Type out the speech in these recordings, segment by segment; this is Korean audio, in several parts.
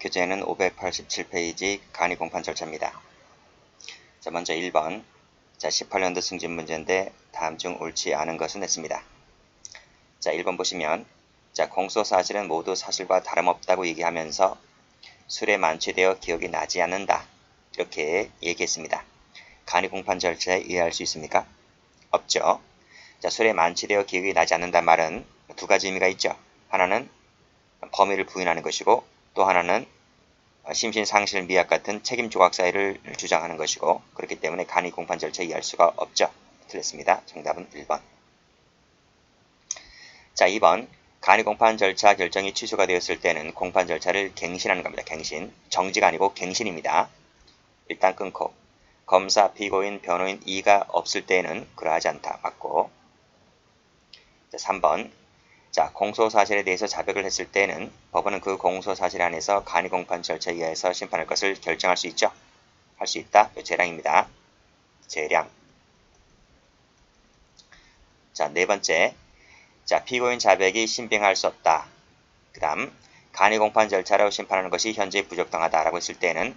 교재는 587페이지 간이 공판 절차입니다. 자, 먼저 1번. 자, 18년도 승진 문제인데 다음 중 옳지 않은 것은 했습니다. 자, 1번 보시면 자, 공소 사실은 모두 사실과 다름없다고 얘기하면서 술에 만취되어 기억이 나지 않는다. 이렇게 얘기했습니다. 간이 공판 절차에 이해할 수 있습니까? 없죠. 자, 술에 만취되어 기억이 나지 않는다는 말은 두 가지 의미가 있죠. 하나는 범위를 부인하는 것이고 또 하나는 심신상실 미약 같은 책임 조각 사유를 주장하는 것이고 그렇기 때문에 간이 공판 절차에 이해할 수가 없죠. 틀렸습니다. 정답은 1번. 자, 2번. 간이 공판 절차 결정이 취소가 되었을 때는 공판 절차를 갱신하는 겁니다. 갱신. 정지가 아니고 갱신입니다. 일단 끊고 검사, 피고인, 변호인 이의가 없을 때에는 그러하지 않다. 맞고. 자, 3번. 자, 공소사실에 대해서 자백을 했을 때는 법원은 그 공소사실 안에서 간이 공판 절차에 의해서 심판할 것을 결정할 수 있죠. 할 수 있다. 재량입니다. 재량. 자, 네 번째. 자, 피고인 자백이 신빙할 수 없다. 그 다음 간이 공판 절차로 심판하는 것이 현재 부적당하다라고 했을 때는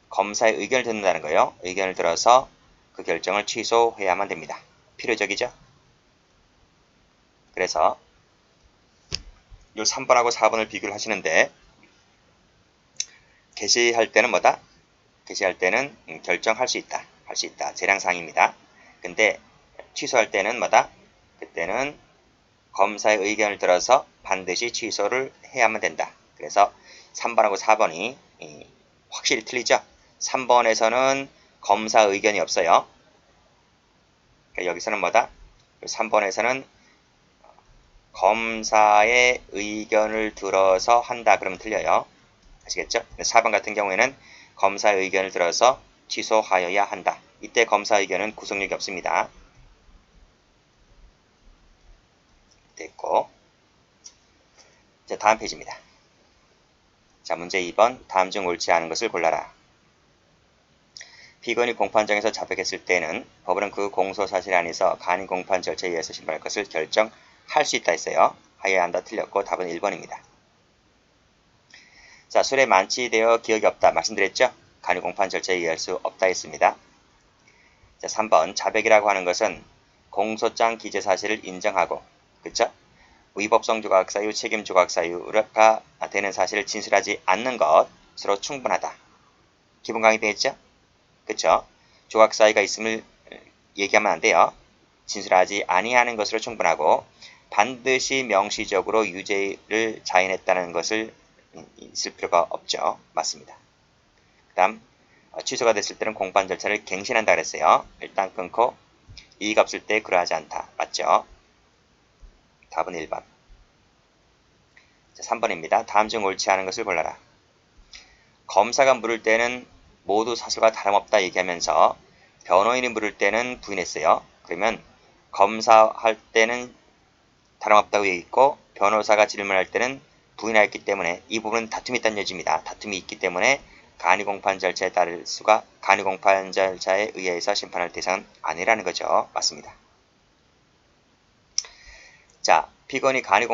검사의 의견을 듣는다는 거예요. 의견을 들어서 그 결정을 취소해야만 됩니다. 필요적이죠. 그래서 요 3번하고 4번을 비교를 하시는데 개시할 때는 뭐다? 개시할 때는 결정할 수 있다. 할 수 있다. 재량상입니다. 근데 취소할 때는 뭐다? 그때는 검사의 의견을 들어서 반드시 취소를 해야만 된다. 그래서 3번하고 4번이 확실히 틀리죠? 3번에서는 검사 의견이 없어요. 그러니까 여기서는 뭐다? 3번에서는 검사의 의견을 들어서 한다. 그러면 틀려요. 아시겠죠? 4번 같은 경우에는 검사의 의견을 들어서 취소하여야 한다. 이때 검사 의견은 구속력이 없습니다. 됐고. 자, 다음 페이지입니다. 자, 문제 2번. 다음 중 옳지 않은 것을 골라라. 피고인이 공판정에서 자백했을 때는 법원은 그 공소사실 안에서 간이 공판 절차에 의해서 심판할 것을 결정할 수 있다 했어요. 하여야 한다. 틀렸고 답은 1번입니다. 자, 술에 만취되어 기억이 없다. 말씀드렸죠? 간이 공판 절차에 의할 수 없다 했습니다. 자, 3번. 자백이라고 하는 것은 공소장 기재 사실을 인정하고, 그쵸? 위법성 조각 사유, 책임 조각 사유가 되는 사실을 진술하지 않는 것으로 충분하다. 기본 강의되어 있죠? 그쵸? 조각 사유가 있음을 얘기하면 안 돼요. 진술하지 아니하는 것으로 충분하고 반드시 명시적으로 유죄를 자인했다는 것을 있을 필요가 없죠. 맞습니다. 그 다음 취소가 됐을 때는 공판 절차를 갱신한다 그랬어요. 일단 끊고 이의가 없을 때 그러하지 않다. 맞죠? 답은 1번. 자, 3번입니다. 다음 중 옳지 않은 것을 골라라. 검사가 물을 때는 모두 사실과 다름없다 얘기하면서 변호인이 물을 때는 부인했어요. 그러면 검사할 때는 다름없다고 얘기했고 변호사가 질문할 때는 부인하였기 때문에 이 부분은 다툼이 있다는 여지입니다. 다툼이 있기 때문에 간이 공판 절차에 따를 수가 간이 공판 절차에 의해서 심판할 대상은 아니라는 거죠. 맞습니다. 자, 피고인이 간이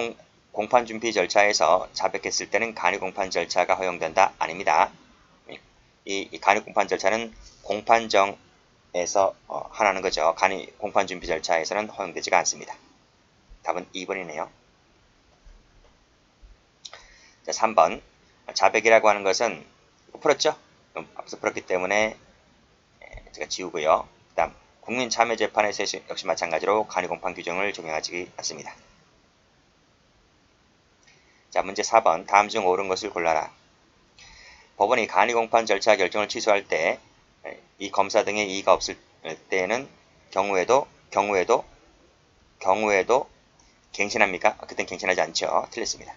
공판 준비 절차에서 자백했을 때는 간이 공판 절차가 허용된다? 아닙니다. 이 간이 공판 절차는 공판정에서 하라는 거죠. 간이 공판 준비 절차에서는 허용되지가 않습니다. 답은 2번이네요. 자, 3번. 자백이라고 하는 것은 풀었죠? 앞서 풀었기 때문에 제가 지우고요. 그 다음 국민참여재판에서 역시 마찬가지로 간이 공판 규정을 적용하지 않습니다. 자, 문제 4번. 다음 중 옳은 것을 골라라. 법원이 간이 공판 절차 결정을 취소할 때 이 검사 등의 이의가 없을 때는 경우에도 갱신합니까? 그땐 갱신하지 않죠. 틀렸습니다.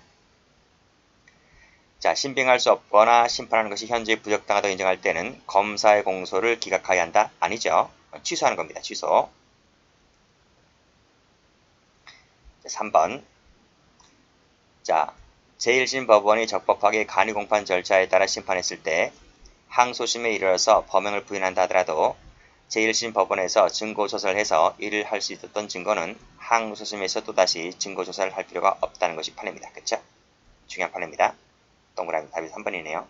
자, 신빙할 수 없거나 심판하는 것이 현재 부적당하다고 인정할 때는 검사의 공소를 기각하여야 한다? 아니죠. 취소하는 겁니다. 취소. 자, 3번. 자, 제1심 법원이 적법하게 간이 공판 절차에 따라 심판했을 때 항소심에 이르러서 범행을 부인한다 하더라도 제1심 법원에서 증거조사를 해서 이를 할 수 있었던 증거는 항소심에서 또다시 증거조사를 할 필요가 없다는 것이 판례입니다. 그쵸? 중요한 판례입니다. 동그라미 답이 3번이네요.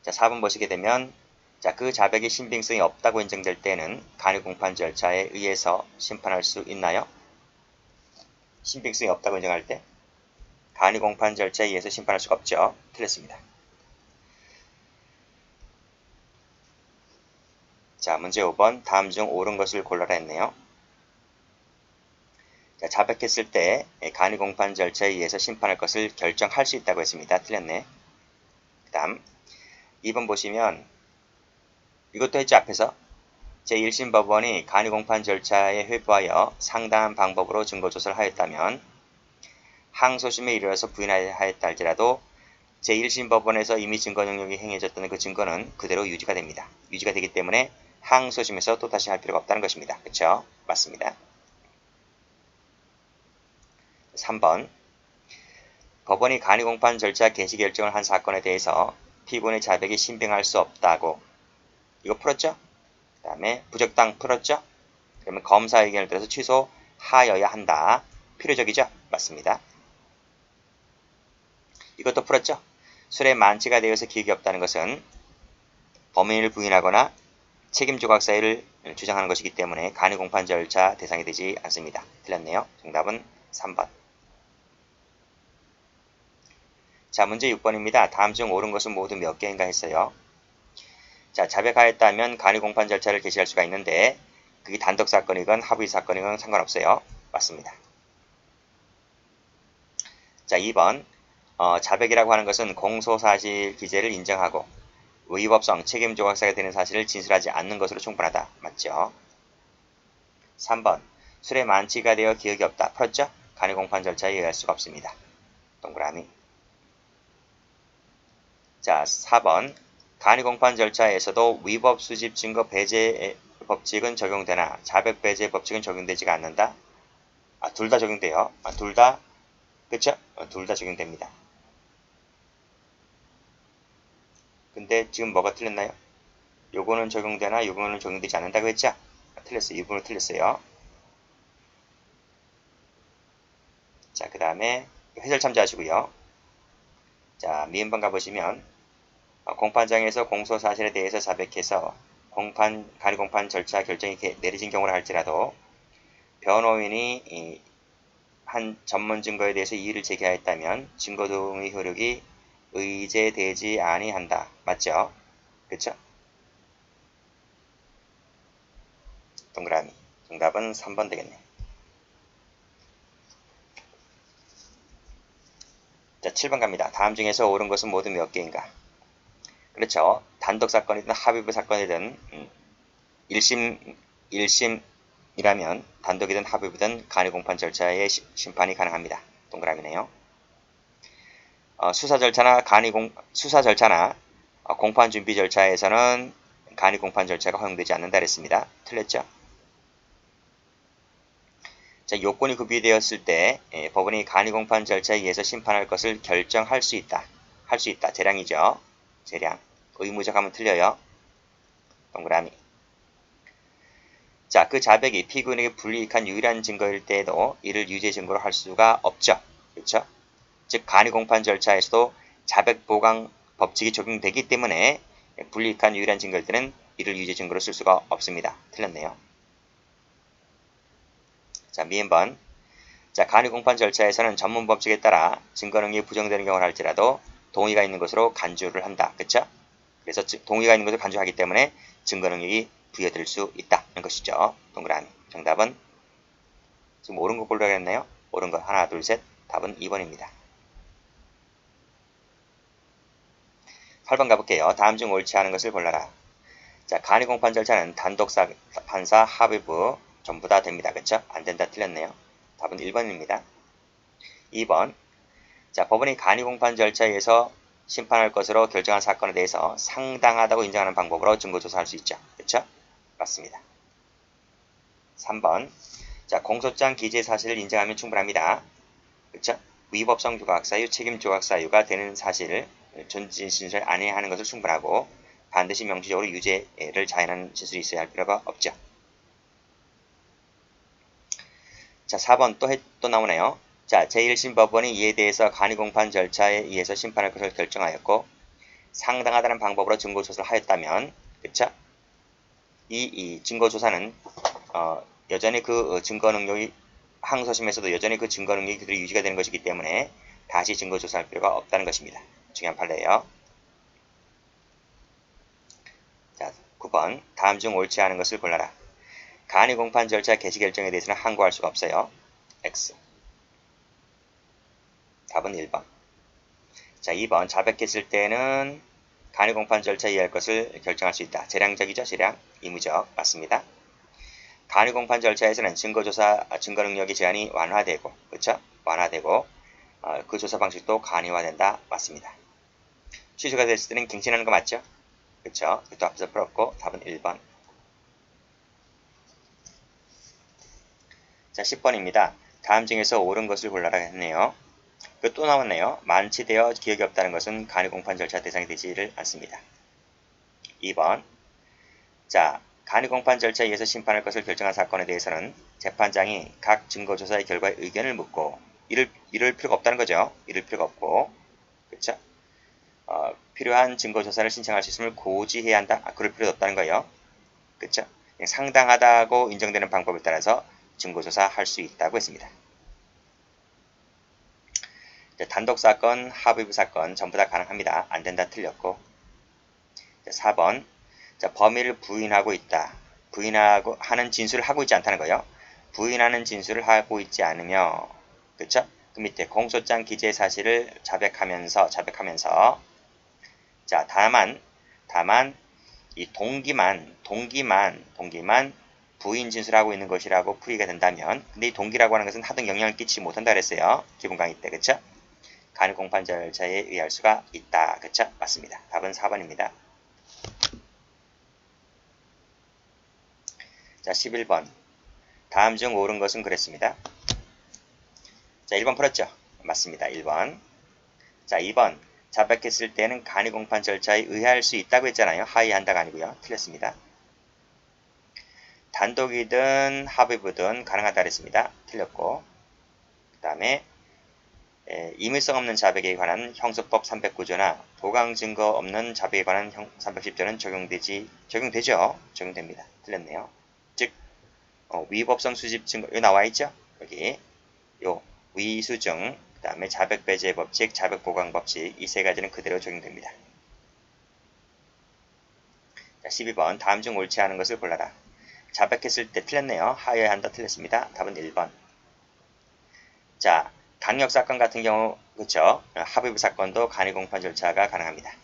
자, 4번 보시게 되면 자, 그 자백이 신빙성이 없다고 인정될 때는 간이공판 절차에 의해서 심판할 수 있나요? 신빙성이 없다고 인정할 때 간이공판 절차에 의해서 심판할 수가 없죠. 틀렸습니다. 자, 문제 5번 다음 중 옳은 것을 골라라 했네요. 자, 자백했을 때 간이공판 절차에 의해서 심판할 것을 결정할 수 있다고 했습니다. 틀렸네. 그 다음 2번 보시면 이것도 했죠. 앞에서 제1심 법원이 간이공판 절차에 회부하여 상당한 방법으로 증거조사를 하였다면 항소심에 이르러서 부인하였다 할지라도 제1심 법원에서 이미 증거 능력이 행해졌다는 그 증거는 그대로 유지가 됩니다. 유지가 되기 때문에 항소심에서 또다시 할 필요가 없다는 것입니다. 그렇죠? 맞습니다. 3번 법원이 간이공판 절차 개시 결정을 한 사건에 대해서 피고인의 자백이 신빙할 수 없다고 이거 풀었죠? 그 다음에 부적당 풀었죠? 그러면 검사 의견을 들어서 취소하여야 한다. 필요적이죠? 맞습니다. 이것도 풀었죠? 술에 만취가 되어서 기억이 없다는 것은 범인을 부인하거나 책임 조각 사유를 주장하는 것이기 때문에 간이공판 절차 대상이 되지 않습니다. 틀렸네요. 정답은 3번. 자, 문제 6번입니다. 다음 중 옳은 것은 모두 몇 개인가 했어요. 자, 자백하였다면 간이공판 절차를 개시할 수가 있는데 그게 단독 사건이건 합의 사건이건 상관없어요. 맞습니다. 자, 2번 자백이라고 하는 것은 공소사실 기재를 인정하고 위법성, 책임 조각사가 되는 사실을 진술하지 않는 것으로 충분하다. 맞죠? 3번 술에 만취가 되어 기억이 없다. 풀었죠? 간이공판 절차에 의할 수가 없습니다. 동그라미. 자, 4번 간이공판 절차에서도 위법 수집 증거 배제 법칙은 적용되나 자백 배제 법칙은 적용되지가 않는다. 둘 다 적용돼요. 둘 다 그쵸? 둘 다 적용됩니다. 근데 지금 뭐가 틀렸나요? 요거는 적용되나 요거는 적용되지 않는다고 했죠? 틀렸어요. 이 부분은 틀렸어요. 자, 그 다음에 해설 참조하시고요. 자, 미음번 가보시면 공판장에서 공소사실에 대해서 자백해서 간이공판 절차 결정이 내려진 경우라 할지라도 변호인이 한 전문 증거에 대해서 이의를 제기하였다면 증거 동의 효력이 의제되지 아니한다. 맞죠? 그쵸? 동그라미. 정답은 3번 되겠네. 자, 7번 갑니다. 다음 중에서 옳은 것은 모두 몇 개인가? 그렇죠. 단독 사건이든 합의부 사건이든 1심이라면 단독이든 합의부든 간이공판 절차의 심판이 가능합니다. 동그라미네요. 수사 절차나 공판 준비 절차에서는 간이공판 절차가 허용되지 않는다 그랬습니다. 틀렸죠? 자, 요건이 구비되었을 때 법원이 간이공판 절차에 의해서 심판할 것을 결정할 수 있다. 할 수 있다. 재량이죠. 재량. 의무적 하면 틀려요. 동그라미. 자, 그 자백이 피고인에게 불이익한 유일한 증거일 때에도 이를 유죄 증거로 할 수가 없죠. 그렇죠? 즉 간이공판 절차에서도 자백 보강 법칙이 적용되기 때문에 불이익한 유일한 증거일 때는 이를 유죄 증거로 쓸 수가 없습니다. 틀렸네요. 자, 미음번. 자, 간이공판 절차에서는 전문 법칙에 따라 증거 능력이 부정되는 경우를 할지라도 동의가 있는 것으로 간주를 한다. 그쵸? 그래서 동의가 있는 것을 간주하기 때문에 증거 능력이 부여될 수 있다는 것이죠. 동그라미. 정답은 지금 옳은 거 골라야겠네요. 옳은 거 하나, 둘, 셋. 답은 2번입니다. 8번 가볼게요. 다음 중 옳지 않은 것을 골라라. 자, 간이공판 절차는 단독 판사, 합의부 전부 다 됩니다. 그쵸? 안 된다 틀렸네요. 답은 1번입니다. 2번. 자, 법원이 간이공판 절차에서 심판할 것으로 결정한 사건에 대해서 상당하다고 인정하는 방법으로 증거조사할 수 있죠. 그쵸? 맞습니다. 3번. 자, 공소장 기재 사실을 인정하면 충분합니다. 그쵸? 위법성 조각사유, 책임 조각사유가 되는 사실을 존재 진술을 아니하는 것을 충분하고 반드시 명시적으로 유죄를 자인하는 진술이 있어야 할 필요가 없죠. 자, 4번 또 나오네요. 자, 제1심 법원이 이에 대해서 간이공판 절차에 의해서 심판할 것을 결정하였고 상당하다는 방법으로 증거조사를 하였다면, 그쵸? 이 증거조사는 여전히 그 증거 능력이 항소심에서도 여전히 그 증거 능력이 그대로 유지가 되는 것이기 때문에 다시 증거조사할 필요가 없다는 것입니다. 중요한 판례예요. 자, 9번 다음 중 옳지 않은 것을 골라라. 간이공판 절차 개시 결정에 대해서는 항고할 수가 없어요. X. 답은 1번. 자, 2번 자백했을 때는 간이공판 절차에 의할 것을 결정할 수 있다. 재량적이죠? 재량. 의무적. 맞습니다. 간이공판 절차에서는 증거 능력의 제한이 완화되고, 그렇죠? 완화되고 그 조사 방식도 간이화된다. 맞습니다. 취소가 됐을 때는 갱신하는 거 맞죠? 그렇죠? 또 앞에서 풀었고 답은 1번. 자, 10번입니다. 다음 중에서 옳은 것을 골라라 했네요. 그 또 나왔네요. 만취되어 기억이 없다는 것은 간이공판 절차 대상이 되지를 않습니다. 2번. 자, 간이공판 절차에 의해서 심판할 것을 결정한 사건에 대해서는 재판장이 각 증거조사의 결과에 의견을 묻고 이를 필요가 없다는 거죠. 이를 필요가 없고, 그렇죠? 필요한 증거조사를 신청할 수 있음을 고지해야 한다. 그럴 필요도 없다는 거예요. 그렇죠? 상당하다고 인정되는 방법에 따라서 증거조사할 수 있다고 했습니다. 단독사건, 합의부 사건 전부 다 가능합니다. 안된다 틀렸고. 4번. 자, 범위를 부인하고 있다. 부인하고 하는 진술을 하고 있지 않다는 거예요. 부인하는 진술을 하고 있지 않으며, 그쵸? 그 밑에 공소장 기재 사실을 자백하면서 자, 다만 이 동기만 부인 진술하고 있는 것이라고 풀이가 된다면, 근데 이 동기라고 하는 것은 하등 영향을 끼치지 못한다 그랬어요. 기본 강의 때, 그쵸? 간이공판 절차에 의할 수가 있다. 그쵸? 맞습니다. 답은 4번입니다. 자, 11번. 다음 중 옳은 것은 그랬습니다. 자, 1번 풀었죠? 맞습니다. 1번. 자, 2번. 자백했을 때는 간이공판 절차에 의할 수 있다고 했잖아요. 하의한다가 아니고요. 틀렸습니다. 단독이든 합의부든 가능하다 그랬습니다. 틀렸고. 그 다음에 임의성 없는 자백에 관한 형소법 309조나 보강 증거 없는 자백에 관한 310조는 적용되죠. 적용됩니다. 틀렸네요. 즉 위법성 수집 증거 여기 나와 있죠. 여기 요 위수증, 그 다음에 자백 배제 법칙, 자백 보강 법칙 이 세 가지는 그대로 적용됩니다. 자, 12번 다음 중 옳지 않은 것을 골라라. 자백했을 때 틀렸네요. 하여야 한다 틀렸습니다. 답은 1번. 자, 강력사건 같은 경우 그렇죠. 합의부 사건도 간이공판 절차가 가능합니다.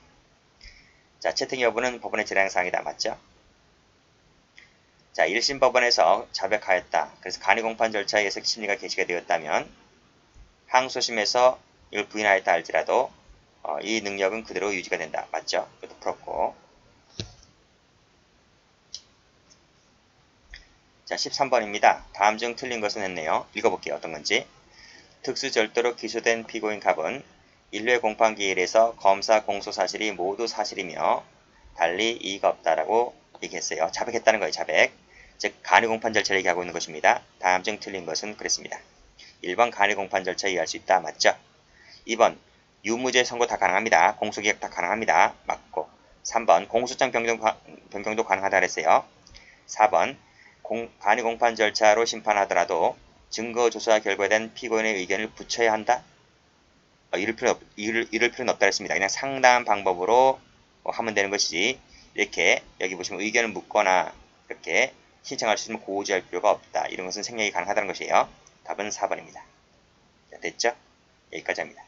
자, 채택 여부는 법원의 재량사항이다. 맞죠? 자, 1심 법원에서 자백하였다. 그래서 간이공판 절차에 의해서 심리가 개시가 되었다면 항소심에서 이걸 부인하였다 할지라도 이 능력은 그대로 유지가 된다. 맞죠? 이것도 풀었고. 자, 13번입니다. 다음 중 틀린 것은 했네요. 읽어볼게요. 어떤 건지. 특수절도로 기소된 피고인 갑은 인뢰 공판기일에서 검사 공소 사실이 모두 사실이며 달리 이의가 없다라고 얘기했어요. 자백했다는 거예요. 자백. 즉 간이공판 절차를 얘기하고 있는 것입니다. 다음 중 틀린 것은 그랬습니다. 1번 간이공판 절차에 의할 수 있다. 맞죠? 2번 유무죄 선고 다 가능합니다. 공소기각 다 가능합니다. 맞고. 3번 공소장 변경도 가능하다 그랬어요. 4번 간이공판 절차로 심판하더라도 증거조사 결과에 대한 피고인의 의견을 붙여야 한다? 이럴 필요는 없다 그랬습니다. 그냥 상당한 방법으로 하면 되는 것이지 이렇게 여기 보시면 의견을 묻거나 이렇게 신청할 수 있으면 고지할 필요가 없다. 이런 것은 생략이 가능하다는 것이에요. 답은 4번입니다. 자, 됐죠? 여기까지 합니다.